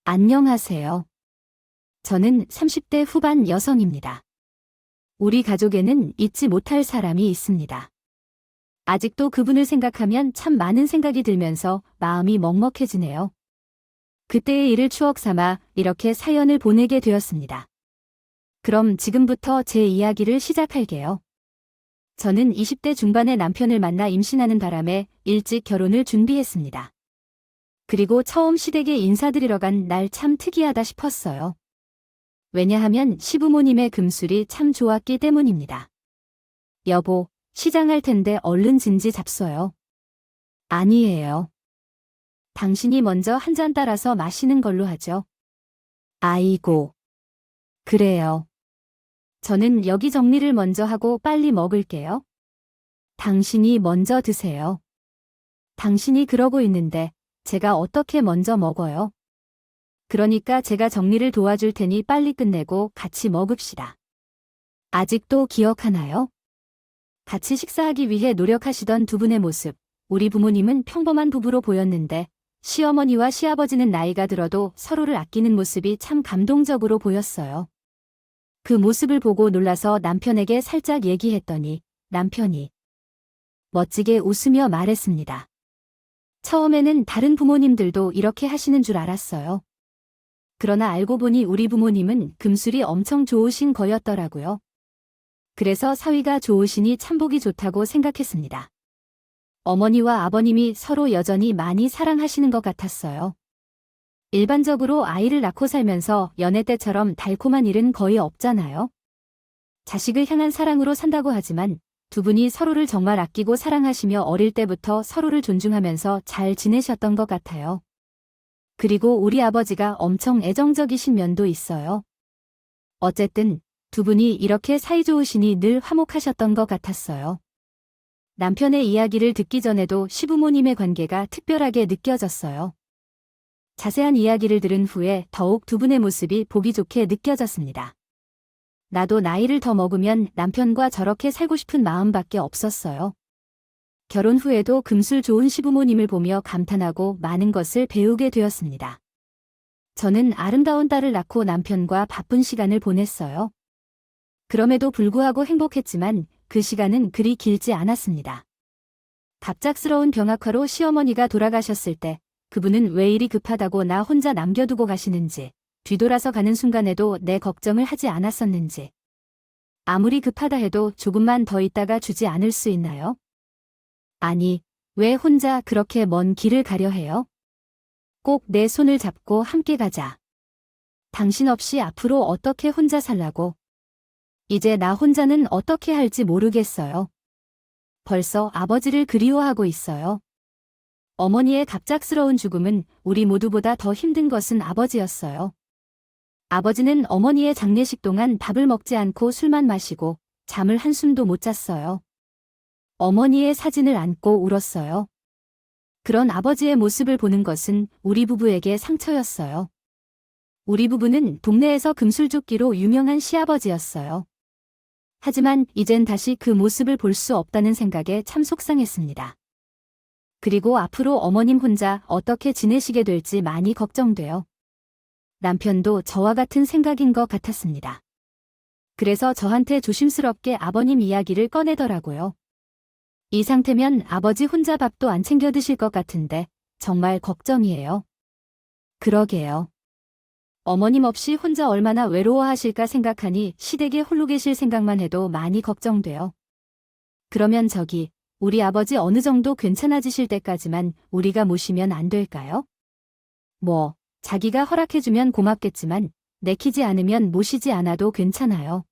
안녕하세요. 저는 30대 후반 여성입니다. 우리 가족에는 잊지 못할 사람이 있습니다. 아직도 그분을 생각하면 참 많은 생각이 들면서 마음이 먹먹해지네요. 그때의 일을 추억 삼아 이렇게 사연을 보내게 되었습니다. 그럼 지금부터 제 이야기를 시작할게요. 저는 20대 중반의 남편을 만나 임신하는 바람에 일찍 결혼을 준비했습니다. 그리고 처음 시댁에 인사드리러 간 날 참 특이하다 싶었어요. 왜냐하면 시부모님의 금술이 참 좋았기 때문입니다. 여보, 시장할 텐데 얼른 진지 잡숴요. 아니에요. 당신이 먼저 한 잔 따라서 마시는 걸로 하죠. 아이고. 그래요. 저는 여기 정리를 먼저 하고 빨리 먹을게요. 당신이 먼저 드세요. 당신이 그러고 있는데 제가 어떻게 먼저 먹어요? 그러니까 제가 정리를 도와줄 테니 빨리 끝내고 같이 먹읍시다. 아직도 기억하나요? 같이 식사하기 위해 노력하시던 두 분의 모습. 우리 부모님은 평범한 부부로 보였는데 시어머니와 시아버지는 나이가 들어도 서로를 아끼는 모습이 참 감동적으로 보였어요. 그 모습을 보고 놀라서 남편에게 살짝 얘기했더니 남편이 멋지게 웃으며 말했습니다. 처음에는 다른 부모님들도 이렇게 하시는 줄 알았어요. 그러나 알고 보니 우리 부모님은 금술이 엄청 좋으신 거였더라고요. 그래서 사위가 좋으시니 참 보기 좋다고 생각했습니다. 어머니와 아버님이 서로 여전히 많이 사랑하시는 것 같았어요. 일반적으로 아이를 낳고 살면서 연애 때처럼 달콤한 일은 거의 없잖아요. 자식을 향한 사랑으로 산다고 하지만 두 분이 서로를 정말 아끼고 사랑하시며 어릴 때부터 서로를 존중하면서 잘 지내셨던 것 같아요. 그리고 우리 아버지가 엄청 애정적이신 면도 있어요. 어쨌든 두 분이 이렇게 사이좋으시니 늘 화목하셨던 것 같았어요. 남편의 이야기를 듣기 전에도 시부모님의 관계가 특별하게 느껴졌어요. 자세한 이야기를 들은 후에 더욱 두 분의 모습이 보기 좋게 느껴졌습니다. 나도 나이를 더 먹으면 남편과 저렇게 살고 싶은 마음밖에 없었어요. 결혼 후에도 금술 좋은 시부모님을 보며 감탄하고 많은 것을 배우게 되었습니다. 저는 아름다운 딸을 낳고 남편과 바쁜 시간을 보냈어요. 그럼에도 불구하고 행복했지만 그 시간은 그리 길지 않았습니다. 갑작스러운 병학화로 시어머니가 돌아가셨을 때 그분은 왜 이리 급하다고 나 혼자 남겨두고 가시는지, 뒤돌아서 가는 순간에도 내 걱정을 하지 않았었는지, 아무리 급하다 해도 조금만 더 있다가 주지 않을 수 있나요? 아니, 왜 혼자 그렇게 먼 길을 가려 해요? 꼭 내 손을 잡고 함께 가자. 당신 없이 앞으로 어떻게 혼자 살라고? 이제 나 혼자는 어떻게 할지 모르겠어요. 벌써 아버지를 그리워하고 있어요. 어머니의 갑작스러운 죽음은 우리 모두보다 더 힘든 것은 아버지였어요. 아버지는 어머니의 장례식 동안 밥을 먹지 않고 술만 마시고 잠을 한숨도 못 잤어요. 어머니의 사진을 안고 울었어요. 그런 아버지의 모습을 보는 것은 우리 부부에게 상처였어요. 우리 부부는 동네에서 금술줍기로 유명한 시아버지였어요. 하지만 이젠 다시 그 모습을 볼 수 없다는 생각에 참 속상했습니다. 그리고 앞으로 어머님 혼자 어떻게 지내시게 될지 많이 걱정돼요. 남편도 저와 같은 생각인 것 같았습니다. 그래서 저한테 조심스럽게 아버님 이야기를 꺼내더라고요. 이 상태면 아버지 혼자 밥도 안 챙겨 드실 것 같은데 정말 걱정이에요. 그러게요. 어머님 없이 혼자 얼마나 외로워하실까 생각하니 시댁에 홀로 계실 생각만 해도 많이 걱정돼요. 그러면 저기 우리 아버지 어느 정도 괜찮아지실 때까지만 우리가 모시면 안 될까요? 뭐 자기가 허락해주면 고맙겠지만 내키지 않으면 모시지 않아도 괜찮아요.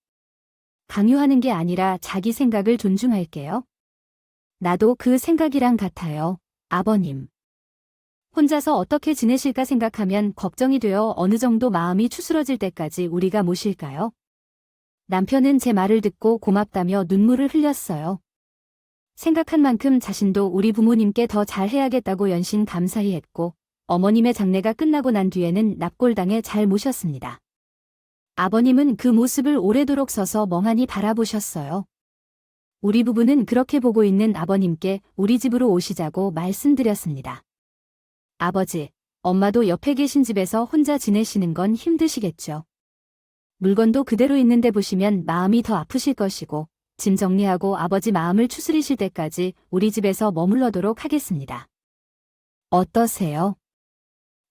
강요하는 게 아니라 자기 생각을 존중할게요. 나도 그 생각이랑 같아요, 아버님. 혼자서 어떻게 지내실까 생각하면 걱정이 되어 어느 정도 마음이 추스러질 때까지 우리가 모실까요? 남편은 제 말을 듣고 고맙다며 눈물을 흘렸어요. 생각한 만큼 자신도 우리 부모님께 더 잘해야겠다고 연신 감사히 했고 어머님의 장례가 끝나고 난 뒤에는 납골당에 잘 모셨습니다. 아버님은 그 모습을 오래도록 서서 멍하니 바라보셨어요. 우리 부부는 그렇게 보고 있는 아버님께 우리 집으로 오시자고 말씀드렸습니다. 아버지, 엄마도 옆에 계신 집에서 혼자 지내시는 건 힘드시겠죠. 물건도 그대로 있는데 보시면 마음이 더 아프실 것이고, 짐 정리하고 아버지 마음을 추스리실 때까지 우리 집에서 머물러도록 하겠습니다. 어떠세요?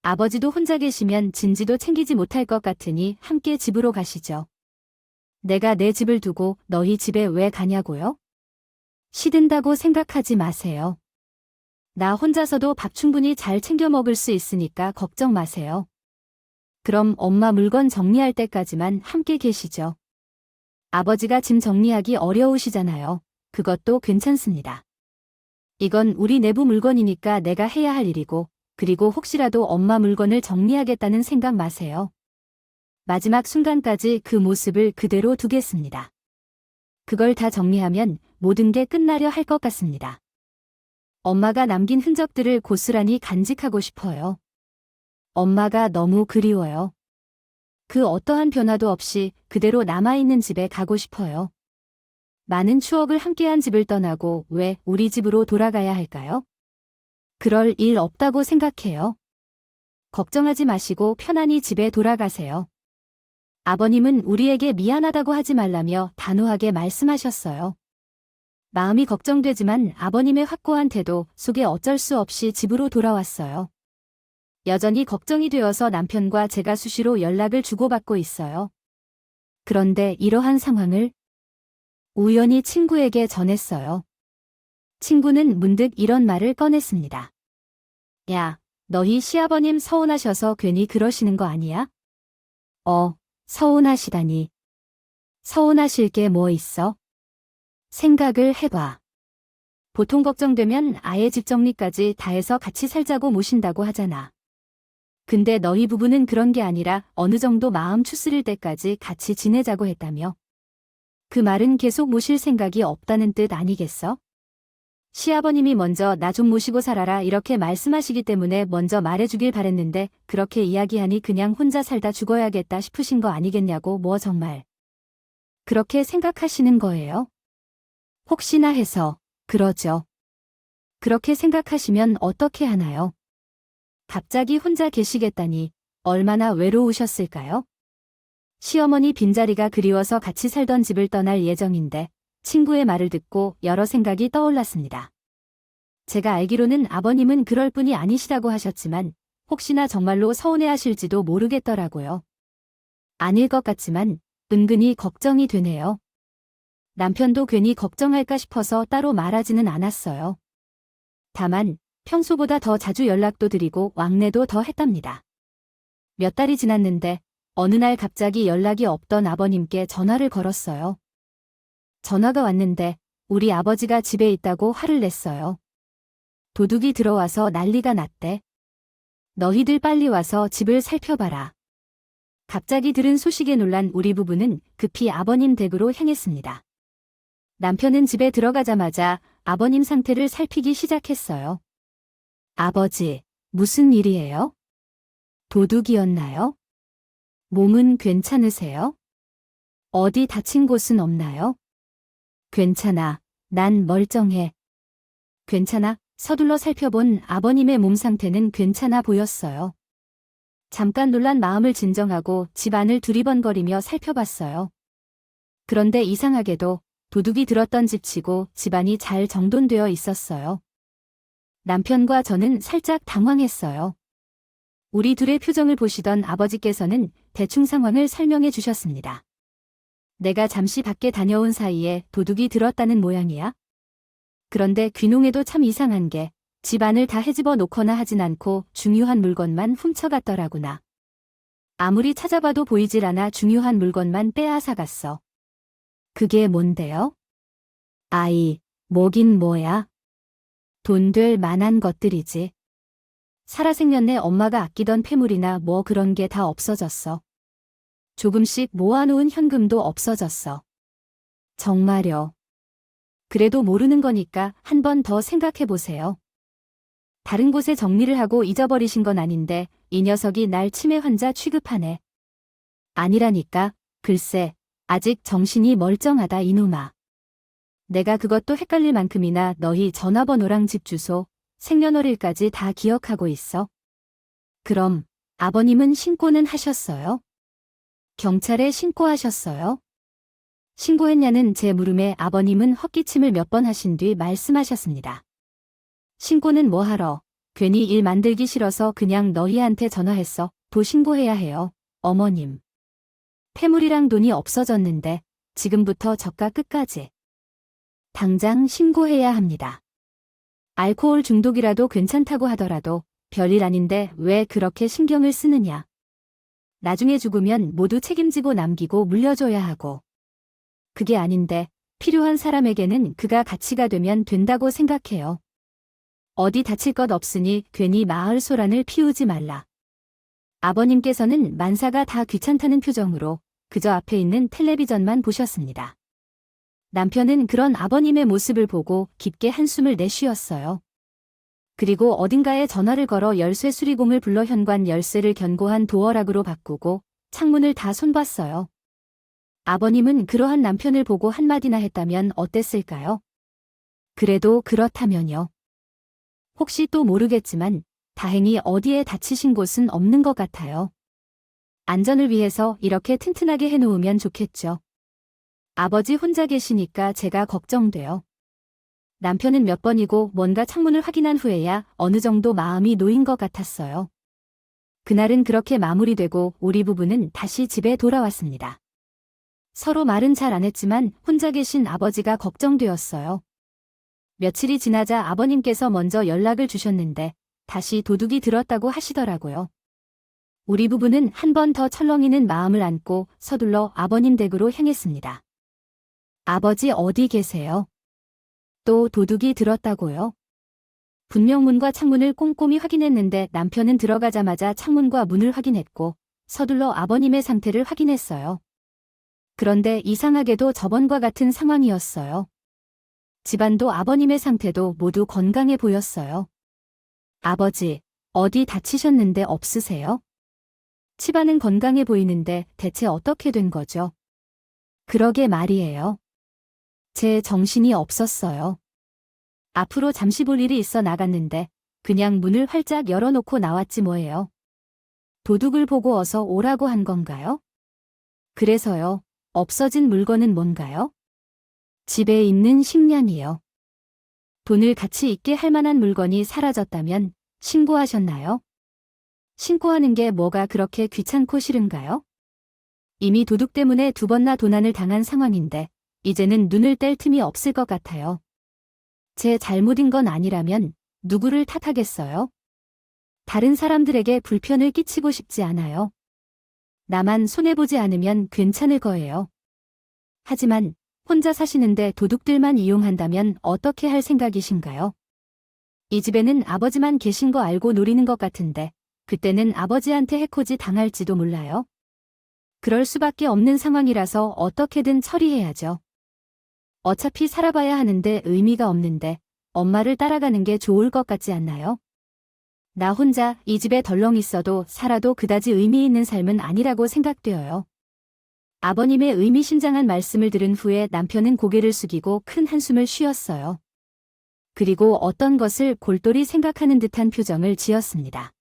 아버지도 혼자 계시면 진지도 챙기지 못할 것 같으니 함께 집으로 가시죠. 내가 내 집을 두고 너희 집에 왜 가냐고요? 시든다고 생각하지 마세요. 나 혼자서도 밥 충분히 잘 챙겨 먹을 수 있으니까 걱정 마세요. 그럼 엄마 물건 정리할 때까지만 함께 계시죠. 아버지가 짐 정리하기 어려우시잖아요. 그것도 괜찮습니다. 이건 우리 내부 물건이니까 내가 해야 할 일이고, 그리고 혹시라도 엄마 물건을 정리하겠다는 생각 마세요. 마지막 순간까지 그 모습을 그대로 두겠습니다. 그걸 다 정리하면 모든 게 끝나려 할 것 같습니다. 엄마가 남긴 흔적들을 고스란히 간직하고 싶어요. 엄마가 너무 그리워요. 그 어떠한 변화도 없이 그대로 남아있는 집에 가고 싶어요. 많은 추억을 함께한 집을 떠나고 왜 우리 집으로 돌아가야 할까요? 그럴 일 없다고 생각해요. 걱정하지 마시고 편안히 집에 돌아가세요. 아버님은 우리에게 미안하다고 하지 말라며 단호하게 말씀하셨어요. 마음이 걱정되지만 아버님의 확고한 태도 속에 어쩔 수 없이 집으로 돌아왔어요. 여전히 걱정이 되어서 남편과 제가 수시로 연락을 주고받고 있어요. 그런데 이러한 상황을 우연히 친구에게 전했어요. 친구는 문득 이런 말을 꺼냈습니다. 야, 너희 시아버님 서운하셔서 괜히 그러시는 거 아니야? 서운하시다니. 서운하실 게 뭐 있어? 생각을 해봐. 보통 걱정되면 아예 집 정리까지 다 해서 같이 살자고 모신다고 하잖아. 근데 너희 부부는 그런 게 아니라 어느 정도 마음 추스릴 때까지 같이 지내자고 했다며. 그 말은 계속 모실 생각이 없다는 뜻 아니겠어? 시아버님이 먼저 나 좀 모시고 살아라 이렇게 말씀하시기 때문에 먼저 말해주길 바랬는데 그렇게 이야기하니 그냥 혼자 살다 죽어야겠다 싶으신 거 아니겠냐고 뭐 정말. 그렇게 생각하시는 거예요? 혹시나 해서 그러죠. 그렇게 생각하시면 어떻게 하나요? 갑자기 혼자 계시겠다니 얼마나 외로우셨을까요? 시어머니 빈자리가 그리워서 같이 살던 집을 떠날 예정인데 친구의 말을 듣고 여러 생각이 떠올랐습니다. 제가 알기로는 아버님은 그럴 분이 아니시다고 하셨지만 혹시나 정말로 서운해하실지도 모르겠더라고요. 아닐 것 같지만 은근히 걱정이 되네요. 남편도 괜히 걱정할까 싶어서 따로 말하지는 않았어요. 다만 평소보다 더 자주 연락도 드리고 왕래도 더 했답니다. 몇 달이 지났는데 어느 날 갑자기 연락이 없던 아버님께 전화를 걸었어요. 전화가 왔는데 우리 아버지가 집에 있다고 화를 냈어요. 도둑이 들어와서 난리가 났대. 너희들 빨리 와서 집을 살펴봐라. 갑자기 들은 소식에 놀란 우리 부부는 급히 아버님 댁으로 향했습니다. 남편은 집에 들어가자마자 아버님 상태를 살피기 시작했어요. 아버지, 무슨 일이에요? 도둑이었나요? 몸은 괜찮으세요? 어디 다친 곳은 없나요? 괜찮아. 난 멀쩡해. 괜찮아. 서둘러 살펴본 아버님의 몸 상태는 괜찮아 보였어요. 잠깐 놀란 마음을 진정하고 집 안을 두리번거리며 살펴봤어요. 그런데 이상하게도 도둑이 들었던 집치고 집안이 잘 정돈되어 있었어요. 남편과 저는 살짝 당황했어요. 우리 둘의 표정을 보시던 아버지께서는 대충 상황을 설명해 주셨습니다. 내가 잠시 밖에 다녀온 사이에 도둑이 들었다는 모양이야. 그런데 귀농에도 참 이상한 게 집안을 다 헤집어 놓거나 하진 않고 중요한 물건만 훔쳐갔더라구나. 아무리 찾아봐도 보이질 않아 중요한 물건만 빼앗아 갔어. 그게 뭔데요? 아이, 뭐긴 뭐야. 돈 될 만한 것들이지. 살아생전에 엄마가 아끼던 폐물이나 뭐 그런 게 다 없어졌어. 조금씩 모아놓은 현금도 없어졌어. 정말요. 그래도 모르는 거니까 한 번 더 생각해보세요. 다른 곳에 정리를 하고 잊어버리신 건 아닌데 이 녀석이 날 치매 환자 취급하네. 아니라니까. 글쎄, 아직 정신이 멀쩡하다 이놈아. 내가 그것도 헷갈릴 만큼이나 너희 전화번호랑 집 주소, 생년월일까지 다 기억하고 있어. 그럼 아버님은 신고는 하셨어요? 경찰에 신고하셨어요? 신고했냐는 제 물음에 아버님은 헛기침을 몇 번 하신 뒤 말씀하셨습니다. 신고는 뭐하러? 괜히 일 만들기 싫어서 그냥 너희한테 전화했어. 도 신고해야 해요, 어머님. 폐물이랑 돈이 없어졌는데 지금부터 저가 끝까지 당장 신고해야 합니다. 알코올 중독이라도 괜찮다고 하더라도 별일 아닌데 왜 그렇게 신경을 쓰느냐. 나중에 죽으면 모두 책임지고 남기고 물려줘야 하고. 그게 아닌데 필요한 사람에게는 그가 가치가 되면 된다고 생각해요. 어디 다칠 것 없으니 괜히 마을 소란을 피우지 말라. 아버님께서는 만사가 다 귀찮다는 표정으로 그저 앞에 있는 텔레비전만 보셨습니다. 남편은 그런 아버님의 모습을 보고 깊게 한숨을 내쉬었어요. 그리고 어딘가에 전화를 걸어 열쇠 수리공을 불러 현관 열쇠를 견고한 도어락으로 바꾸고 창문을 다 손봤어요. 아버님은 그러한 남편을 보고 한마디나 했다면 어땠을까요? 그래도 그렇다면요. 혹시 또 모르겠지만 다행히 어디에 다치신 곳은 없는 것 같아요. 안전을 위해서 이렇게 튼튼하게 해놓으면 좋겠죠. 아버지 혼자 계시니까 제가 걱정돼요. 남편은 몇 번이고 뭔가 창문을 확인한 후에야 어느 정도 마음이 놓인 것 같았어요. 그날은 그렇게 마무리되고 우리 부부는 다시 집에 돌아왔습니다. 서로 말은 잘 안 했지만 혼자 계신 아버지가 걱정되었어요. 며칠이 지나자 아버님께서 먼저 연락을 주셨는데 다시 도둑이 들었다고 하시더라고요. 우리 부부는 한 번 더 철렁이는 마음을 안고 서둘러 아버님 댁으로 향했습니다. 아버지 어디 계세요? 또 도둑이 들었다고요? 분명 문과 창문을 꼼꼼히 확인했는데 남편은 들어가자마자 창문과 문을 확인했고 서둘러 아버님의 상태를 확인했어요. 그런데 이상하게도 저번과 같은 상황이었어요. 집안도 아버님의 상태도 모두 건강해 보였어요. 아버지, 어디 다치셨는데 없으세요? 치반은 건강해 보이는데 대체 어떻게 된 거죠? 그러게 말이에요. 제 정신이 없었어요. 앞으로 잠시 볼 일이 있어 나갔는데 그냥 문을 활짝 열어놓고 나왔지 뭐예요. 도둑을 보고 어서 오라고 한 건가요? 그래서요. 없어진 물건은 뭔가요? 집에 있는 10년이요. 돈을 가치 있게 할 만한 물건이 사라졌다면 신고하셨나요? 신고하는 게 뭐가 그렇게 귀찮고 싫은가요? 이미 도둑 때문에 2번나 도난을 당한 상황인데 이제는 눈을 뗄 틈이 없을 것 같아요. 제 잘못인 건 아니라면 누구를 탓하겠어요? 다른 사람들에게 불편을 끼치고 싶지 않아요. 나만 손해보지 않으면 괜찮을 거예요. 하지만 혼자 사시는데 도둑들만 이용한다면 어떻게 할 생각이신가요? 이 집에는 아버지만 계신 거 알고 노리는 것 같은데 그때는 아버지한테 해코지 당할지도 몰라요. 그럴 수밖에 없는 상황이라서 어떻게든 처리해야죠. 어차피 살아봐야 하는데 의미가 없는데 엄마를 따라가는 게 좋을 것 같지 않나요? 나 혼자 이 집에 덜렁 있어도 살아도 그다지 의미 있는 삶은 아니라고 생각되어요. 아버님의 의미심장한 말씀을 들은 후에 남편은 고개를 숙이고 큰 한숨을 쉬었어요. 그리고 어떤 것을 골똘히 생각하는 듯한 표정을 지었습니다.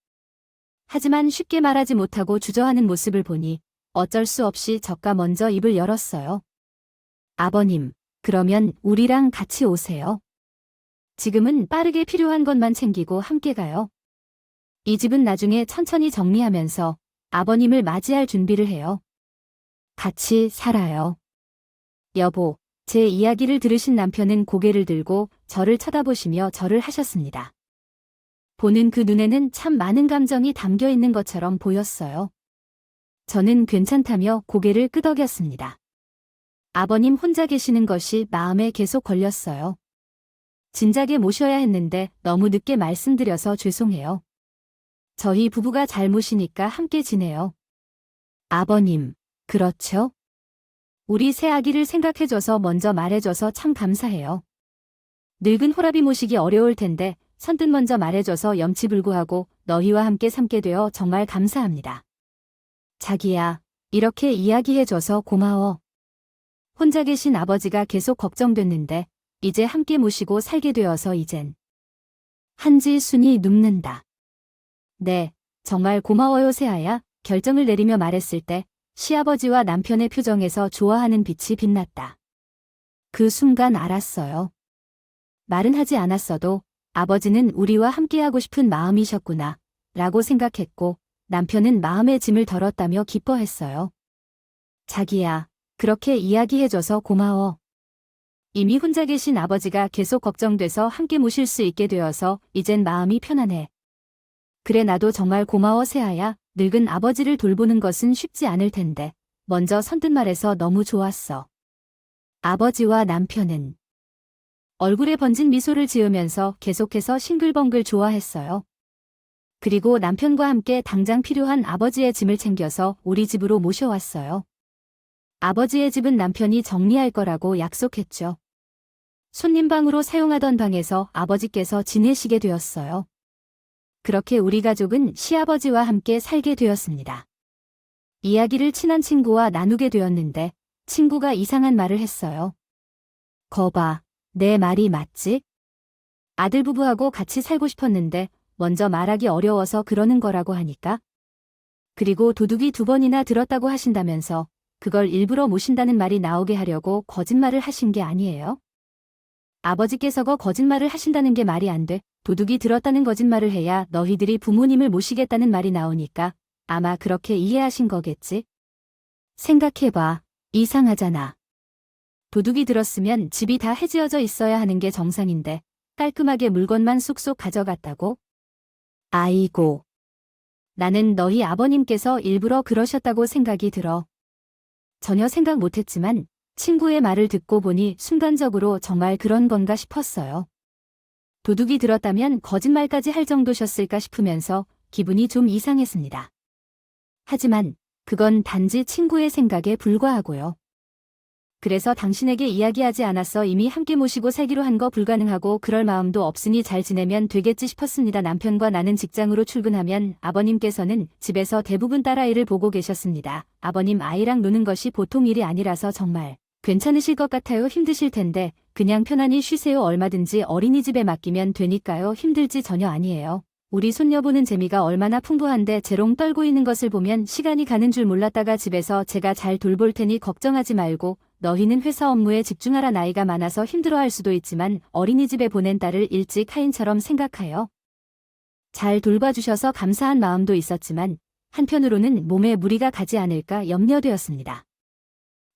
하지만 쉽게 말하지 못하고 주저하는 모습을 보니 어쩔 수 없이 저가 먼저 입을 열었어요. 아버님, 그러면 우리랑 같이 오세요. 지금은 빠르게 필요한 것만 챙기고 함께 가요. 이 집은 나중에 천천히 정리하면서 아버님을 맞이할 준비를 해요. 같이 살아요. 여보, 제 이야기를 들으신 남편은 고개를 들고 저를 쳐다보시며 절을 하셨습니다. 보는 그 눈에는 참 많은 감정이 담겨 있는 것처럼 보였어요. 저는 괜찮다며 고개를 끄덕였습니다. 아버님 혼자 계시는 것이 마음에 계속 걸렸어요. 진작에 모셔야 했는데 너무 늦게 말씀드려서 죄송해요. 저희 부부가 잘못이니까 함께 지내요. 아버님, 그렇죠? 우리 새아기를 생각해줘서 먼저 말해줘서 참 감사해요. 늙은 호랍이 모시기 어려울 텐데 선뜻 먼저 말해줘서 염치불구하고 너희와 함께 삼게 되어 정말 감사합니다. 자기야, 이렇게 이야기해줘서 고마워. 혼자 계신 아버지가 계속 걱정됐는데 이제 함께 모시고 살게 되어서 이젠 한지 순이 눕는다. 네, 정말 고마워요 새아야, 결정을 내리며 말했을 때 시아버지와 남편의 표정에서 좋아하는 빛이 빛났다. 그 순간 알았어요. 말은 하지 않았어도 아버지는 우리와 함께하고 싶은 마음이셨구나 라고 생각했고 남편은 마음의 짐을 덜었다며 기뻐했어요. 자기야, 그렇게 이야기해줘서 고마워. 이미 혼자 계신 아버지가 계속 걱정돼서 함께 모실 수 있게 되어서 이젠 마음이 편안해. 그래 나도 정말 고마워 새아야. 늙은 아버지를 돌보는 것은 쉽지 않을 텐데 먼저 선뜻 말해서 너무 좋았어. 아버지와 남편은 얼굴에 번진 미소를 지으면서 계속해서 싱글벙글 좋아했어요. 그리고 남편과 함께 당장 필요한 아버지의 짐을 챙겨서 우리 집으로 모셔왔어요. 아버지의 집은 남편이 정리할 거라고 약속했죠. 손님방으로 사용하던 방에서 아버지께서 지내시게 되었어요. 그렇게 우리 가족은 시아버지와 함께 살게 되었습니다. 이야기를 친한 친구와 나누게 되었는데 친구가 이상한 말을 했어요. 거봐, 내 말이 맞지? 아들 부부하고 같이 살고 싶었는데 먼저 말하기 어려워서 그러는 거라고 하니까? 그리고 도둑이 2번이나 들었다고 하신다면서 그걸 일부러 모신다는 말이 나오게 하려고 거짓말을 하신 게 아니에요? 아버지께서가 거짓말을 하신다는 게 말이 안 돼. 도둑이 들었다는 거짓말을 해야 너희들이 부모님을 모시겠다는 말이 나오니까 아마 그렇게 이해하신 거겠지? 생각해봐. 이상하잖아. 도둑이 들었으면 집이 다 해지어져 있어야 하는 게 정상인데 깔끔하게 물건만 쏙쏙 가져갔다고? 아이고. 나는 너희 아버님께서 일부러 그러셨다고 생각이 들어. 전혀 생각 못했지만 친구의 말을 듣고 보니 순간적으로 정말 그런 건가 싶었어요. 도둑이 들었다면 거짓말까지 할 정도셨을까 싶으면서 기분이 좀 이상했습니다. 하지만 그건 단지 친구의 생각에 불과하고요. 그래서 당신에게 이야기하지 않았어. 이미 함께 모시고 살기로 한 거 불가능하고 그럴 마음도 없으니 잘 지내면 되겠지 싶었습니다. 남편과 나는 직장으로 출근하면 아버님께서는 집에서 대부분 딸아이를 보고 계셨습니다. 아버님 아이랑 노는 것이 보통 일이 아니라서 정말 괜찮으실 것 같아요. 힘드실 텐데 그냥 편안히 쉬세요. 얼마든지 어린이집에 맡기면 되니까요. 힘들지 전혀 아니에요. 우리 손녀 보는 재미가 얼마나 풍부한데 재롱 떨고 있는 것을 보면 시간이 가는 줄 몰랐다가 집에서 제가 잘 돌볼 테니 걱정하지 말고 너희는 회사 업무에 집중하라. 나이가 많아서 힘들어할 수도 있지만 어린이집에 보낸 딸을 일찍 하인처럼 생각하여 잘 돌봐주셔서 감사한 마음도 있었지만 한편으로는 몸에 무리가 가지 않을까 염려되었습니다.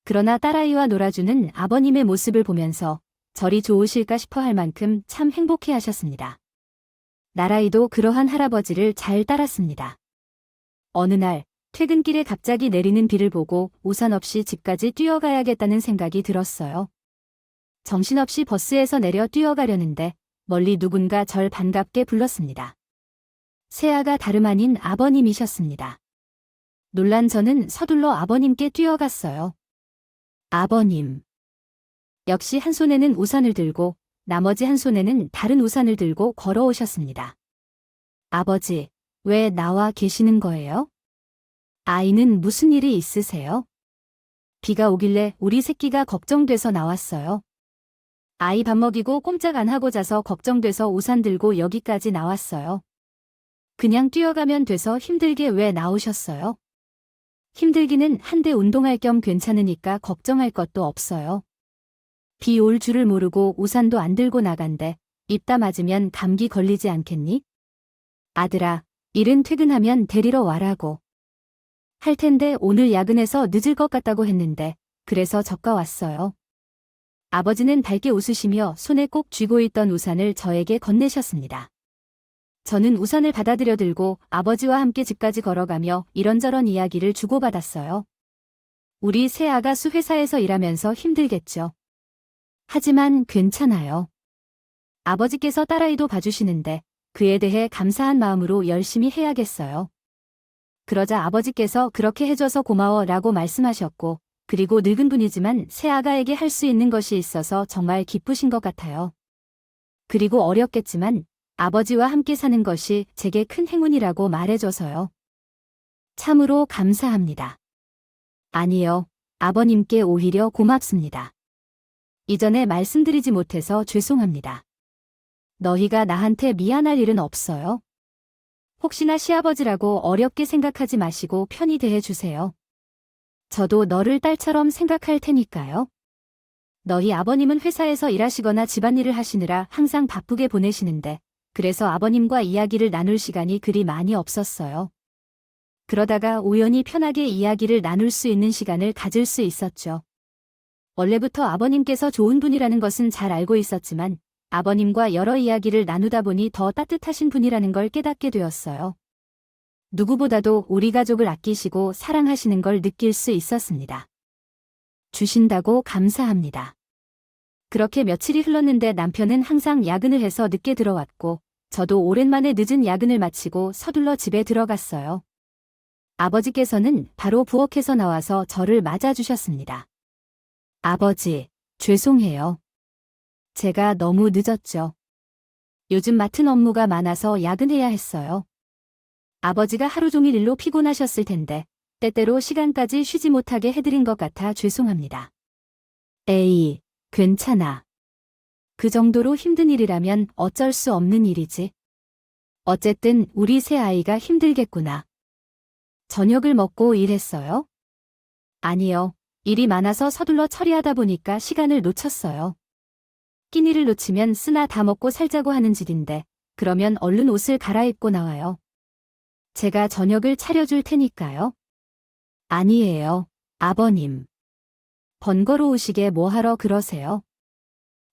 그러나 딸아이와 놀아주는 아버님의 모습을 보면서 저리 좋으실까 싶어 할 만큼 참 행복해 하셨습니다. 나라이도 그러한 할아버지를 잘 따랐습니다. 어느 날 퇴근길에 갑자기 내리는 비를 보고 우산 없이 집까지 뛰어가야겠다는 생각이 들었어요. 정신없이 버스에서 내려 뛰어가려는데 멀리 누군가 절 반갑게 불렀습니다. 새아가 다름 아닌 아버님이셨습니다. 놀란 저는 서둘러 아버님께 뛰어갔어요. 아버님. 역시 한 손에는 우산을 들고 나머지 한 손에는 다른 우산을 들고 걸어오셨습니다. 아버지, 왜 나와 계시는 거예요? 아이는 무슨 일이 있으세요? 비가 오길래 우리 새끼가 걱정돼서 나왔어요. 아이 밥 먹이고 꼼짝 안 하고 자서 걱정돼서 우산 들고 여기까지 나왔어요. 그냥 뛰어가면 돼서 힘들게 왜 나오셨어요? 힘들기는 한데 운동할 겸 괜찮으니까 걱정할 것도 없어요. 비 올 줄을 모르고 우산도 안 들고 나간대. 입 다 맞으면 감기 걸리지 않겠니? 아들아, 일은 퇴근하면 데리러 와라고. 할 텐데 오늘 야근해서 늦을 것 같다고 했는데 그래서 저가 왔어요. 아버지는 밝게 웃으시며 손에 꼭 쥐고 있던 우산을 저에게 건네셨습니다. 저는 우산을 받아들여 들고 아버지와 함께 집까지 걸어가며 이런저런 이야기를 주고받았어요. 우리 새아가 회사에서 일하면서 힘들겠죠. 하지만 괜찮아요. 아버지께서 딸아이도 봐주시는데 그에 대해 감사한 마음으로 열심히 해야겠어요. 그러자 아버지께서 그렇게 해줘서 고마워 라고 말씀하셨고 그리고 늙은 분이지만 새아가에게 할 수 있는 것이 있어서 정말 기쁘신 것 같아요. 그리고 어렵겠지만 아버지와 함께 사는 것이 제게 큰 행운이라고 말해줘서요. 참으로 감사합니다. 아니요, 아버님께 오히려 고맙습니다. 이전에 말씀드리지 못해서 죄송합니다. 너희가 나한테 미안할 일은 없어요. 혹시나 시아버지라고 어렵게 생각하지 마시고 편히 대해주세요. 저도 너를 딸처럼 생각할 테니까요. 너희 아버님은 회사에서 일하시거나 집안일을 하시느라 항상 바쁘게 보내시는데 그래서 아버님과 이야기를 나눌 시간이 그리 많이 없었어요. 그러다가 우연히 편하게 이야기를 나눌 수 있는 시간을 가질 수 있었죠. 원래부터 아버님께서 좋은 분이라는 것은 잘 알고 있었지만 아버님과 여러 이야기를 나누다 보니 더 따뜻하신 분이라는 걸 깨닫게 되었어요. 누구보다도 우리 가족을 아끼시고 사랑하시는 걸 느낄 수 있었습니다. 주신다고 감사합니다. 그렇게 며칠이 흘렀는데 남편은 항상 야근을 해서 늦게 들어왔고 저도 오랜만에 늦은 야근을 마치고 서둘러 집에 들어갔어요. 아버지께서는 바로 부엌에서 나와서 저를 맞아주셨습니다. 아버지, 죄송해요. 제가 너무 늦었죠. 요즘 맡은 업무가 많아서 야근해야 했어요. 아버지가 하루 종일 일로 피곤하셨을 텐데 때때로 시간까지 쉬지 못하게 해드린 것 같아 죄송합니다. 에이, 괜찮아. 그 정도로 힘든 일이라면 어쩔 수 없는 일이지. 어쨌든 우리 새 아이가 힘들겠구나. 저녁을 먹고 일했어요? 아니요. 일이 많아서 서둘러 처리하다 보니까 시간을 놓쳤어요. 끼니를 놓치면 쓰나 다 먹고 살자고 하는 짓인데 그러면 얼른 옷을 갈아입고 나와요. 제가 저녁을 차려줄 테니까요. 아니에요, 아버님. 번거로우시게 뭐하러 그러세요?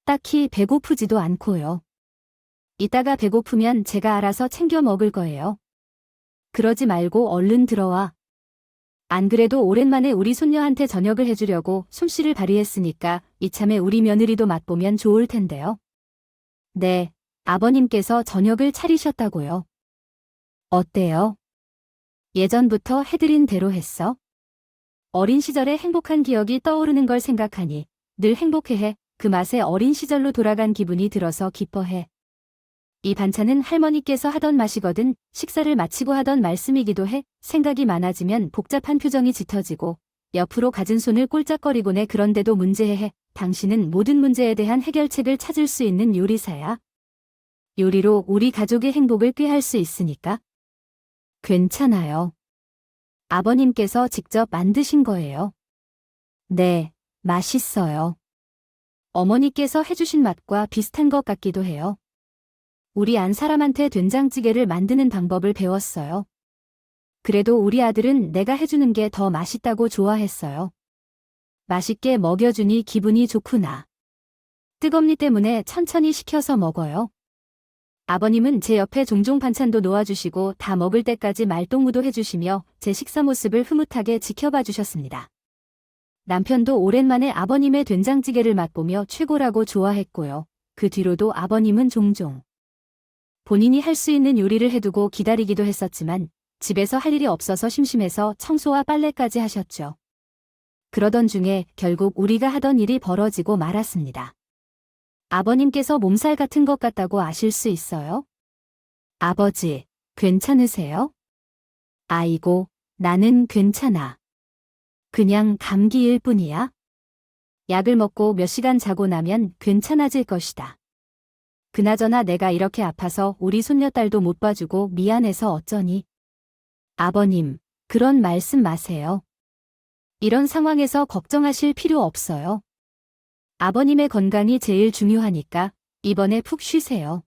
딱히 배고프지도 않고요. 이따가 배고프면 제가 알아서 챙겨 먹을 거예요. 그러지 말고 얼른 들어와. 안 그래도 오랜만에 우리 손녀한테 저녁을 해주려고 솜씨를 발휘했으니까 이참에 우리 며느리도 맛보면 좋을 텐데요. 네, 아버님께서 저녁을 차리셨다고요. 어때요? 예전부터 해드린 대로 했어? 어린 시절의 행복한 기억이 떠오르는 걸 생각하니 늘 행복해해. 그 맛에 어린 시절로 돌아간 기분이 들어서 기뻐해. 이 반찬은 할머니께서 하던 맛이거든. 식사를 마치고 하던 말씀이기도 해. 생각이 많아지면 복잡한 표정이 짙어지고 옆으로 가진 손을 꼴짝거리곤 해. 그런데도 문제해. 당신은 모든 문제에 대한 해결책을 찾을 수 있는 요리사야. 요리로 우리 가족의 행복을 꾀할 수 있으니까. 괜찮아요. 아버님께서 직접 만드신 거예요. 네, 맛있어요. 어머니께서 해주신 맛과 비슷한 것 같기도 해요. 우리 안 사람한테 된장찌개를 만드는 방법을 배웠어요. 그래도 우리 아들은 내가 해주는 게 더 맛있다고 좋아했어요. 맛있게 먹여주니 기분이 좋구나. 뜨겁니 때문에 천천히 식혀서 먹어요. 아버님은 제 옆에 종종 반찬도 놓아주시고 다 먹을 때까지 말동무도 해주시며 제 식사 모습을 흐뭇하게 지켜봐 주셨습니다. 남편도 오랜만에 아버님의 된장찌개를 맛보며 최고라고 좋아했고요. 그 뒤로도 아버님은 종종 본인이 할 수 있는 요리를 해두고 기다리기도 했었지만 집에서 할 일이 없어서 심심해서 청소와 빨래까지 하셨죠. 그러던 중에 결국 우리가 하던 일이 벌어지고 말았습니다. 아버님께서 몸살 같은 것 같다고 아실 수 있어요? 아버지, 괜찮으세요? 아이고, 나는 괜찮아. 그냥 감기일 뿐이야. 약을 먹고 몇 시간 자고 나면 괜찮아질 것이다. 그나저나 내가 이렇게 아파서 우리 손녀딸도 못 봐주고 미안해서 어쩌니. 아버님, 그런 말씀 마세요. 이런 상황에서 걱정하실 필요 없어요. 아버님의 건강이 제일 중요하니까 이번에 푹 쉬세요.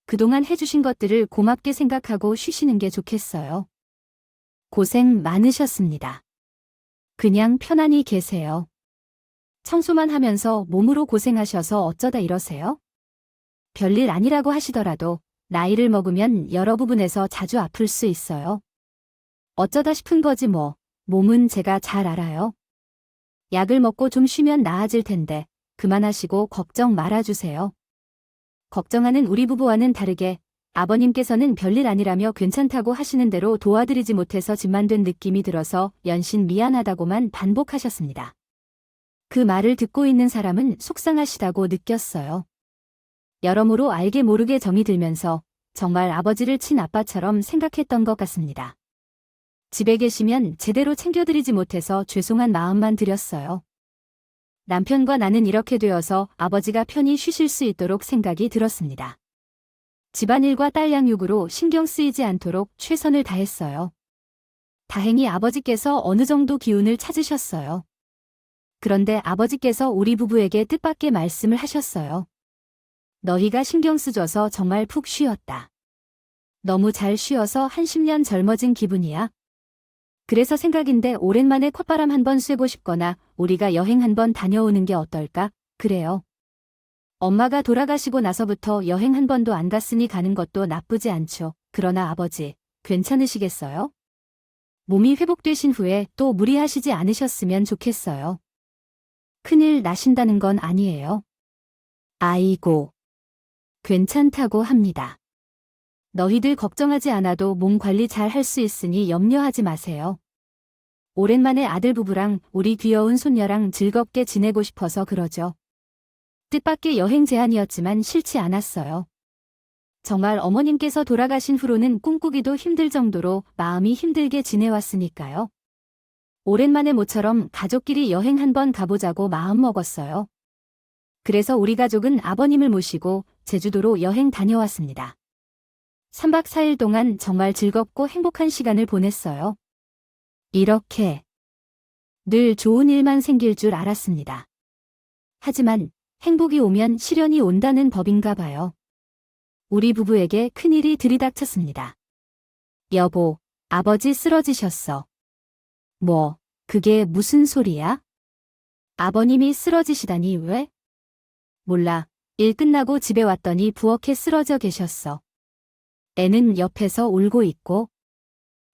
그동안 해주신 것들을 고맙게 생각하고 쉬시는 게 좋겠어요. 고생 많으셨습니다. 그냥 편안히 계세요. 청소만 하면서 몸으로 고생하셔서 어쩌다 이러세요? 별일 아니라고 하시더라도 나이를 먹으면 여러 부분에서 자주 아플 수 있어요. 어쩌다 싶은 거지 뭐. 몸은 제가 잘 알아요. 약을 먹고 좀 쉬면 나아질 텐데 그만하시고 걱정 말아주세요. 걱정하는 우리 부부와는 다르게 아버님께서는 별일 아니라며 괜찮다고 하시는 대로 도와드리지 못해서 집만 된 느낌이 들어서 연신 미안하다고만 반복하셨습니다. 그 말을 듣고 있는 사람은 속상하시다고 느꼈어요. 여러모로 알게 모르게 정이 들면서 정말 아버지를 친아빠처럼 생각했던 것 같습니다. 집에 계시면 제대로 챙겨드리지 못해서 죄송한 마음만 드렸어요. 남편과 나는 이렇게 되어서 아버지가 편히 쉬실 수 있도록 생각이 들었습니다. 집안일과 딸 양육으로 신경 쓰이지 않도록 최선을 다했어요. 다행히 아버지께서 어느 정도 기운을 찾으셨어요. 그런데 아버지께서 우리 부부에게 뜻밖의 말씀을 하셨어요. 너희가 신경 쓰줘서 정말 푹 쉬었다. 너무 잘 쉬어서 한 10년 젊어진 기분이야. 그래서 생각인데 오랜만에 콧바람 한번 쐬고 싶거나 우리가 여행 한번 다녀오는 게 어떨까? 그래요. 엄마가 돌아가시고 나서부터 여행 한 번도 안 갔으니 가는 것도 나쁘지 않죠. 그러나 아버지, 괜찮으시겠어요? 몸이 회복되신 후에 또 무리하시지 않으셨으면 좋겠어요. 큰일 나신다는 건 아니에요. 아이고. 괜찮다고 합니다. 너희들 걱정하지 않아도 몸 관리 잘 할 수 있으니 염려하지 마세요. 오랜만에 아들 부부랑 우리 귀여운 손녀랑 즐겁게 지내고 싶어서 그러죠. 뜻밖의 여행 제안이었지만 싫지 않았어요. 정말 어머님께서 돌아가신 후로는 꿈꾸기도 힘들 정도로 마음이 힘들게 지내왔으니까요. 오랜만에 모처럼 가족끼리 여행 한번 가보자고 마음먹었어요. 그래서 우리 가족은 아버님을 모시고 제주도로 여행 다녀왔습니다. 3박 4일 동안 정말 즐겁고 행복한 시간을 보냈어요. 이렇게 늘 좋은 일만 생길 줄 알았습니다. 하지만 행복이 오면 시련이 온다는 법인가 봐요. 우리 부부에게 큰일이 들이닥쳤습니다. 여보, 아버지 쓰러지셨어. 뭐, 그게 무슨 소리야? 아버님이 쓰러지시다니 왜? 몰라. 일 끝나고 집에 왔더니 부엌에 쓰러져 계셨어. 애는 옆에서 울고 있고.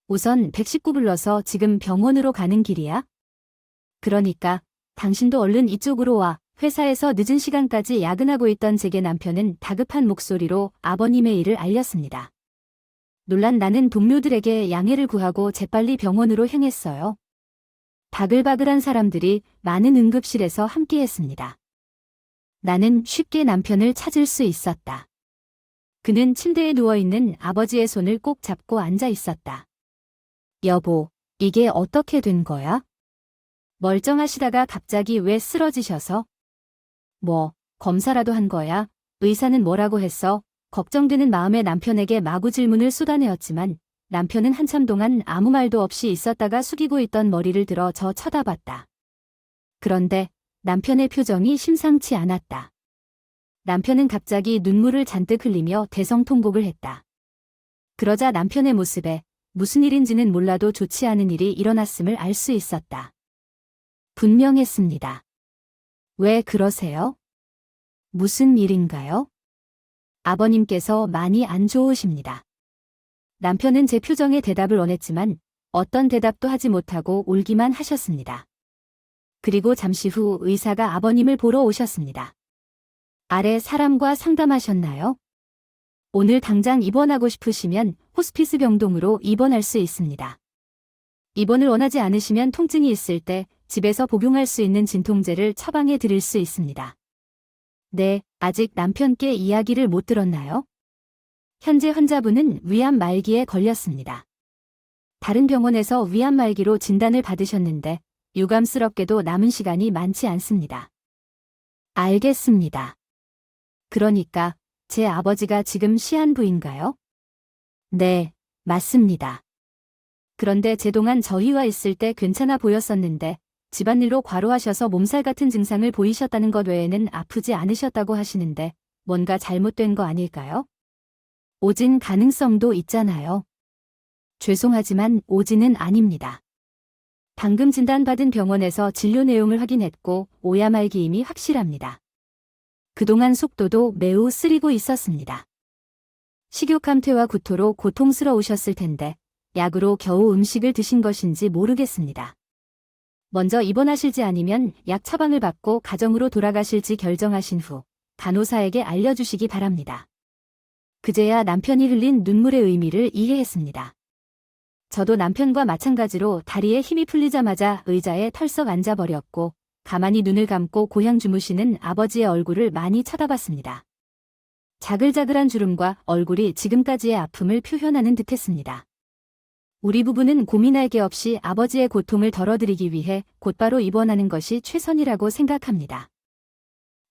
우선 119 불러서 지금 병원으로 가는 길이야? 그러니까 당신도 얼른 이쪽으로 와. 회사에서 늦은 시간까지 야근하고 있던 제게 남편은 다급한 목소리로 아버님의 일을 알렸습니다. 놀란 나는 동료들에게 양해를 구하고 재빨리 병원으로 향했어요. 바글바글한 사람들이 많은 응급실에서 함께했습니다. 나는 쉽게 남편을 찾을 수 있었다. 그는 침대에 누워있는 아버지의 손을 꼭 잡고 앉아 있었다. 여보, 이게 어떻게 된 거야? 멀쩡하시다가 갑자기 왜 쓰러지셔서? 뭐, 검사라도 한 거야? 의사는 뭐라고 했어? 걱정되는 마음에 남편에게 마구 질문을 쏟아내었지만 남편은 한참 동안 아무 말도 없이 있었다가 숙이고 있던 머리를 들어 저 쳐다봤다. 그런데 남편의 표정이 심상치 않았다. 남편은 갑자기 눈물을 잔뜩 흘리며 대성통곡을 했다. 그러자 남편의 모습에 무슨 일인지는 몰라도 좋지 않은 일이 일어났음을 알 수 있었다. 분명했습니다. 왜 그러세요? 무슨 일인가요? 아버님께서 많이 안 좋으십니다. 남편은 제 표정에 대답을 원했지만 어떤 대답도 하지 못하고 울기만 하셨습니다. 그리고 잠시 후 의사가 아버님을 보러 오셨습니다. 아래 사람과 상담하셨나요? 오늘 당장 입원하고 싶으시면 호스피스 병동으로 입원할 수 있습니다. 입원을 원하지 않으시면 통증이 있을 때 집에서 복용할 수 있는 진통제를 처방해 드릴 수 있습니다. 네, 아직 남편께 이야기를 못 들었나요? 현재 환자분은 위암 말기에 걸렸습니다. 다른 병원에서 위암 말기로 진단을 받으셨는데 유감스럽게도 남은 시간이 많지 않습니다. 알겠습니다. 그러니까 제 아버지가 지금 시한부인가요? 네, 맞습니다. 그런데 제동안 저희와 있을 때 괜찮아 보였었는데 집안일로 과로하셔서 몸살 같은 증상을 보이셨다는 것 외에는 아프지 않으셨다고 하시는데 뭔가 잘못된 거 아닐까요? 오진 가능성도 있잖아요. 죄송하지만 오진은 아닙니다. 방금 진단받은 병원에서 진료 내용을 확인했고 오야말기임이 확실합니다. 그동안 속도도 매우 쓰리고 있었습니다. 식욕감퇴와 구토로 고통스러우셨을 텐데 약으로 겨우 음식을 드신 것인지 모르겠습니다. 먼저 입원하실지 아니면 약 처방을 받고 가정으로 돌아가실지 결정하신 후 간호사에게 알려주시기 바랍니다. 그제야 남편이 흘린 눈물의 의미를 이해했습니다. 저도 남편과 마찬가지로 다리에 힘이 풀리자마자 의자에 털썩 앉아버렸고 가만히 눈을 감고 고향 주무시는 아버지의 얼굴을 많이 쳐다봤습니다. 자글자글한 주름과 얼굴이 지금까지의 아픔을 표현하는 듯했습니다. 우리 부부는 고민할 게 없이 아버지의 고통을 덜어드리기 위해 곧바로 입원하는 것이 최선이라고 생각합니다.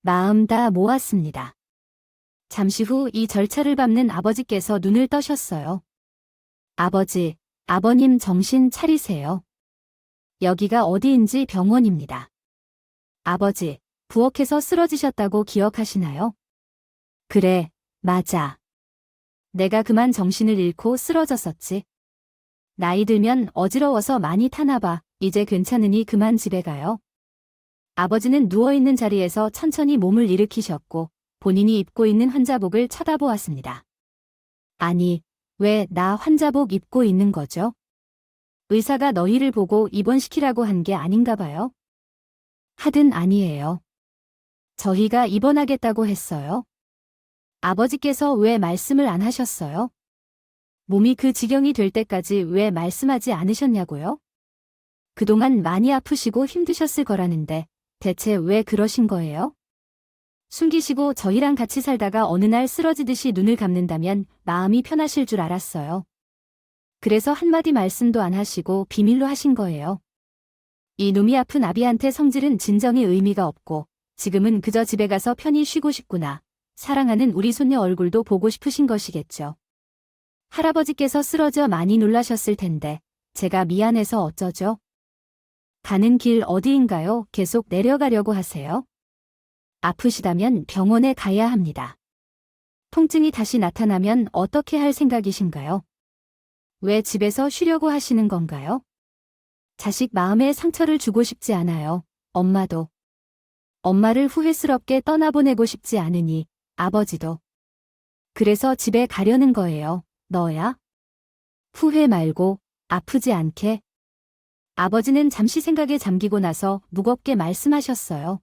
마음 다 모았습니다. 잠시 후 이 절차를 밟는 아버지께서 눈을 떠셨어요. 아버지, 아버님 정신 차리세요. 여기가 어디인지 병원입니다. 아버지, 부엌에서 쓰러지셨다고 기억하시나요? 그래, 맞아. 내가 그만 정신을 잃고 쓰러졌었지. 나이 들면 어지러워서 많이 타나 봐. 이제 괜찮으니 그만 집에 가요. 아버지는 누워있는 자리에서 천천히 몸을 일으키셨고 본인이 입고 있는 환자복을 쳐다보았습니다. 아니, 왜 나 환자복 입고 있는 거죠? 의사가 너희를 보고 입원시키라고 한 게 아닌가 봐요. 하든 아니에요. 저희가 입원하겠다고 했어요. 아버지께서 왜 말씀을 안 하셨어요? 몸이 그 지경이 될 때까지 왜 말씀하지 않으셨냐고요? 그동안 많이 아프시고 힘드셨을 거라는데 대체 왜 그러신 거예요? 숨기시고 저희랑 같이 살다가 어느 날 쓰러지듯이 눈을 감는다면 마음이 편하실 줄 알았어요. 그래서 한마디 말씀도 안 하시고 비밀로 하신 거예요. 이 놈이 아픈 아비한테 성질은 진정의 의미가 없고 지금은 그저 집에 가서 편히 쉬고 싶구나. 사랑하는 우리 손녀 얼굴도 보고 싶으신 것이겠죠. 할아버지께서 쓰러져 많이 놀라셨을 텐데 제가 미안해서 어쩌죠? 가는 길 어디인가요? 계속 내려가려고 하세요? 아프시다면 병원에 가야 합니다. 통증이 다시 나타나면 어떻게 할 생각이신가요? 왜 집에서 쉬려고 하시는 건가요? 자식 마음에 상처를 주고 싶지 않아요. 엄마도. 엄마를 후회스럽게 떠나보내고 싶지 않으니 아버지도. 그래서 집에 가려는 거예요. 너야? 후회 말고 아프지 않게. 아버지는 잠시 생각에 잠기고 나서 무겁게 말씀하셨어요.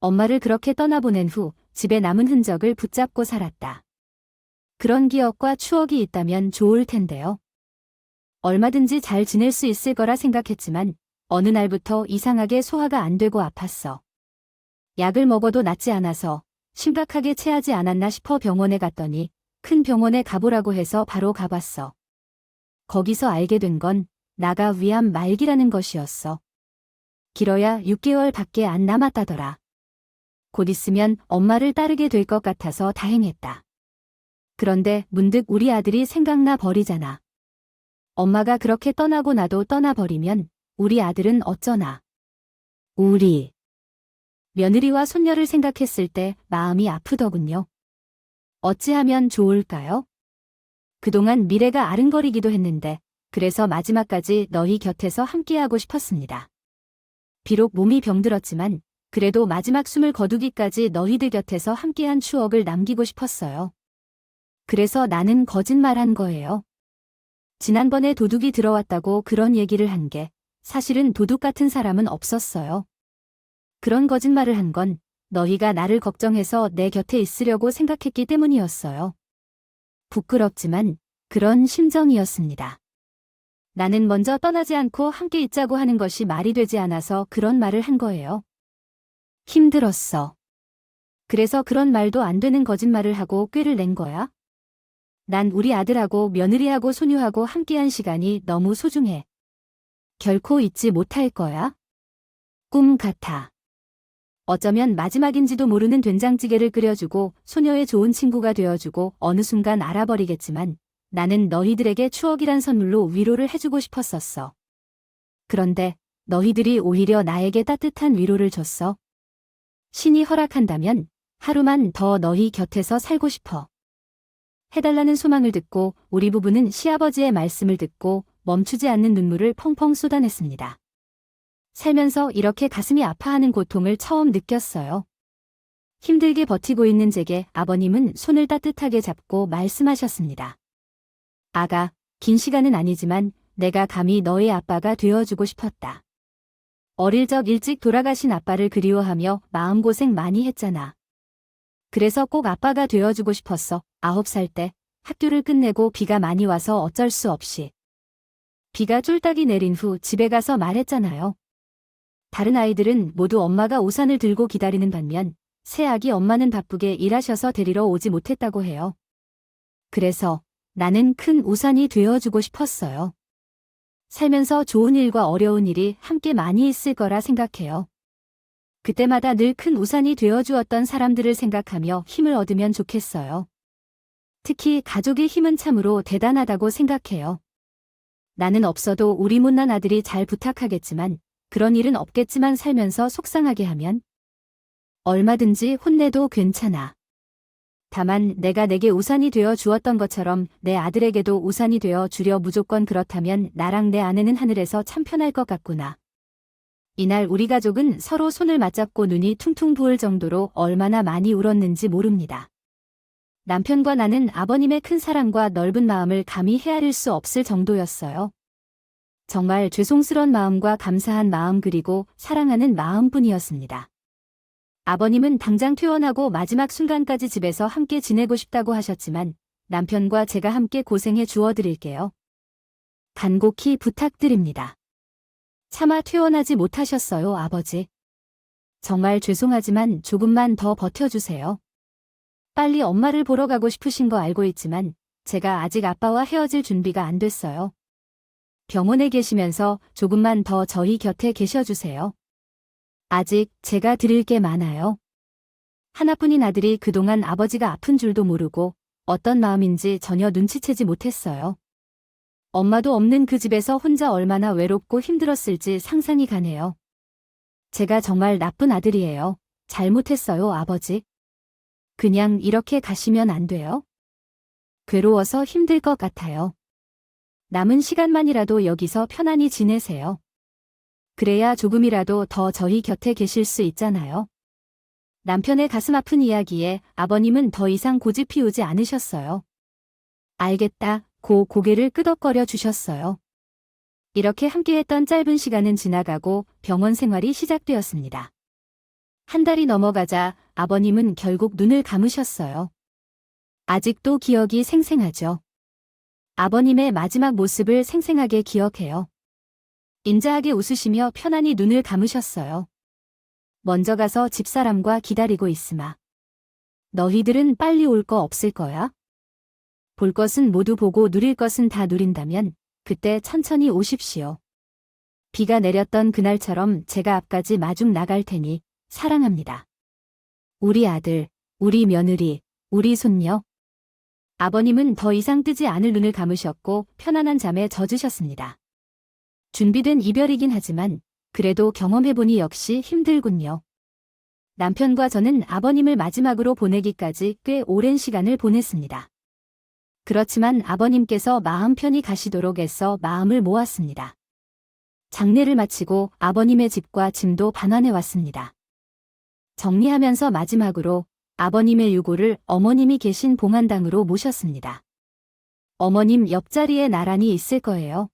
엄마를 그렇게 떠나보낸 후 집에 남은 흔적을 붙잡고 살았다. 그런 기억과 추억이 있다면 좋을 텐데요. 얼마든지 잘 지낼 수 있을 거라 생각했지만 어느 날부터 이상하게 소화가 안 되고 아팠어. 약을 먹어도 낫지 않아서 심각하게 체하지 않았나 싶어 병원에 갔더니 큰 병원에 가보라고 해서 바로 가봤어. 거기서 알게 된 건 나가 위암 말기라는 것이었어. 길어야 6개월 밖에 안 남았다더라. 곧 있으면 엄마를 따르게 될 것 같아서 다행했다. 그런데 문득 우리 아들이 생각나 버리잖아. 엄마가 그렇게 떠나고 나도 떠나버리면 우리 아들은 어쩌나. 우리 며느리와 손녀를 생각했을 때 마음이 아프더군요. 어찌하면 좋을까요? 그동안 미래가 아른거리기도 했는데 그래서 마지막까지 너희 곁에서 함께하고 싶었습니다. 비록 몸이 병들었지만 그래도 마지막 숨을 거두기까지 너희들 곁에서 함께한 추억을 남기고 싶었어요. 그래서 나는 거짓말한 거예요. 지난번에 도둑이 들어왔다고 그런 얘기를 한 게 사실은 도둑 같은 사람은 없었어요. 그런 거짓말을 한 건 너희가 나를 걱정해서 내 곁에 있으려고 생각했기 때문이었어요. 부끄럽지만 그런 심정이었습니다. 나는 먼저 떠나지 않고 함께 있자고 하는 것이 말이 되지 않아서 그런 말을 한 거예요. 힘들었어. 그래서 그런 말도 안 되는 거짓말을 하고 꾀를 낸 거야. 난 우리 아들하고 며느리하고 소녀하고 함께한 시간이 너무 소중해. 결코 잊지 못할 거야. 꿈 같아. 어쩌면 마지막인지도 모르는 된장찌개를 끓여주고 소녀의 좋은 친구가 되어주고 어느 순간 알아버리겠지만 나는 너희들에게 추억이란 선물로 위로를 해주고 싶었었어. 그런데 너희들이 오히려 나에게 따뜻한 위로를 줬어. 신이 허락한다면 하루만 더 너희 곁에서 살고 싶어. 해달라는 소망을 듣고 우리 부부는 시아버지의 말씀을 듣고 멈추지 않는 눈물을 펑펑 쏟아냈습니다. 살면서 이렇게 가슴이 아파하는 고통을 처음 느꼈어요. 힘들게 버티고 있는 제게 아버님은 손을 따뜻하게 잡고 말씀하셨습니다. 아가, 긴 시간은 아니지만 내가 감히 너의 아빠가 되어주고 싶었다. 어릴 적 일찍 돌아가신 아빠를 그리워하며 마음고생 많이 했잖아. 그래서 꼭 아빠가 되어주고 싶었어. 9살 때 학교를 끝내고 비가 많이 와서 어쩔 수 없이. 비가 쫄딱이 내린 후 집에 가서 말했잖아요. 다른 아이들은 모두 엄마가 우산을 들고 기다리는 반면 새아기 엄마는 바쁘게 일하셔서 데리러 오지 못했다고 해요. 그래서 나는 큰 우산이 되어주고 싶었어요. 살면서 좋은 일과 어려운 일이 함께 많이 있을 거라 생각해요. 그때마다 늘 큰 우산이 되어주었던 사람들을 생각하며 힘을 얻으면 좋겠어요. 특히 가족의 힘은 참으로 대단하다고 생각해요. 나는 없어도 우리 못난 아들이 잘 부탁하겠지만 그런 일은 없겠지만 살면서 속상하게 하면 얼마든지 혼내도 괜찮아. 다만 내가 내게 우산이 되어 주었던 것처럼 내 아들에게도 우산이 되어 주려 무조건 그렇다면 나랑 내 아내는 하늘에서 참 편할 것 같구나. 이날 우리 가족은 서로 손을 맞잡고 눈이 퉁퉁 부을 정도로 얼마나 많이 울었는지 모릅니다. 남편과 나는 아버님의 큰 사랑과 넓은 마음을 감히 헤아릴 수 없을 정도였어요. 정말 죄송스러운 마음과 감사한 마음 그리고 사랑하는 마음뿐이었습니다. 아버님은 당장 퇴원하고 마지막 순간까지 집에서 함께 지내고 싶다고 하셨지만 남편과 제가 함께 고생해 주어드릴게요. 간곡히 부탁드립니다. 차마 퇴원하지 못하셨어요, 아버지. 정말 죄송하지만 조금만 더 버텨주세요. 빨리 엄마를 보러 가고 싶으신 거 알고 있지만 제가 아직 아빠와 헤어질 준비가 안 됐어요. 병원에 계시면서 조금만 더 저희 곁에 계셔주세요. 아직 제가 드릴 게 많아요. 하나뿐인 아들이 그동안 아버지가 아픈 줄도 모르고 어떤 마음인지 전혀 눈치채지 못했어요. 엄마도 없는 그 집에서 혼자 얼마나 외롭고 힘들었을지 상상이 가네요. 제가 정말 나쁜 아들이에요. 잘못했어요, 아버지. 그냥 이렇게 가시면 안 돼요? 괴로워서 힘들 것 같아요. 남은 시간만이라도 여기서 편안히 지내세요. 그래야 조금이라도 더 저희 곁에 계실 수 있잖아요. 남편의 가슴 아픈 이야기에 아버님은 더 이상 고집 피우지 않으셨어요. 알겠다, 고 고개를 끄덕거려 주셨어요. 이렇게 함께했던 짧은 시간은 지나가고 병원 생활이 시작되었습니다. 한 달이 넘어가자 아버님은 결국 눈을 감으셨어요. 아직도 기억이 생생하죠. 아버님의 마지막 모습을 생생하게 기억해요. 인자하게 웃으시며 편안히 눈을 감으셨어요. 먼저 가서 집사람과 기다리고 있으마. 너희들은 빨리 올 거 없을 거야? 볼 것은 모두 보고 누릴 것은 다 누린다면 그때 천천히 오십시오. 비가 내렸던 그날처럼 제가 앞까지 마중 나갈 테니 사랑합니다. 우리 아들, 우리 며느리, 우리 손녀. 아버님은 더 이상 뜨지 않을 눈을 감으셨고 편안한 잠에 젖으셨습니다. 준비된 이별이긴 하지만 그래도 경험해보니 역시 힘들군요. 남편과 저는 아버님을 마지막으로 보내기까지 꽤 오랜 시간을 보냈습니다. 그렇지만 아버님께서 마음 편히 가시도록 애써 마음을 모았습니다. 장례를 마치고 아버님의 집과 짐도 반환해 왔습니다. 정리하면서 마지막으로 아버님의 유골을 어머님이 계신 봉안당으로 모셨습니다. 어머님 옆자리에 나란히 있을 거예요.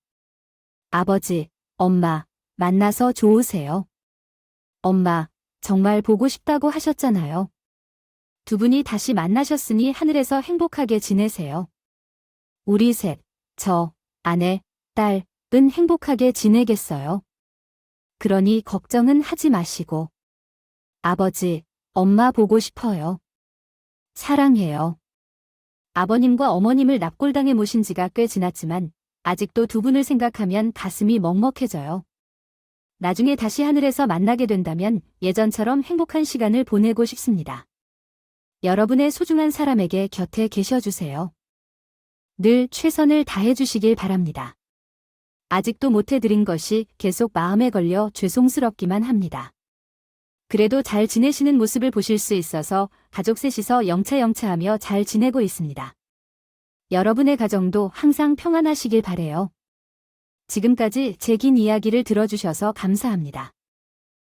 아버지, 엄마, 만나서 좋으세요. 엄마, 정말 보고 싶다고 하셨잖아요. 두 분이 다시 만나셨으니 하늘에서 행복하게 지내세요. 우리 셋, 저, 아내, 딸은 행복하게 지내겠어요. 그러니 걱정은 하지 마시고. 아버지, 엄마 보고 싶어요. 사랑해요. 아버님과 어머님을 납골당해 모신 지가 꽤 지났지만 아직도 두 분을 생각하면 가슴이 먹먹해져요. 나중에 다시 하늘에서 만나게 된다면 예전처럼 행복한 시간을 보내고 싶습니다. 여러분의 소중한 사람에게 곁에 계셔주세요. 늘 최선을 다해주시길 바랍니다. 아직도 못해드린 것이 계속 마음에 걸려 죄송스럽기만 합니다. 그래도 잘 지내시는 모습을 보실 수 있어서 가족 셋이서 영차영차하며 잘 지내고 있습니다. 여러분의 가정도 항상 평안하시길 바래요. 지금까지 제 긴 이야기를 들어주셔서 감사합니다.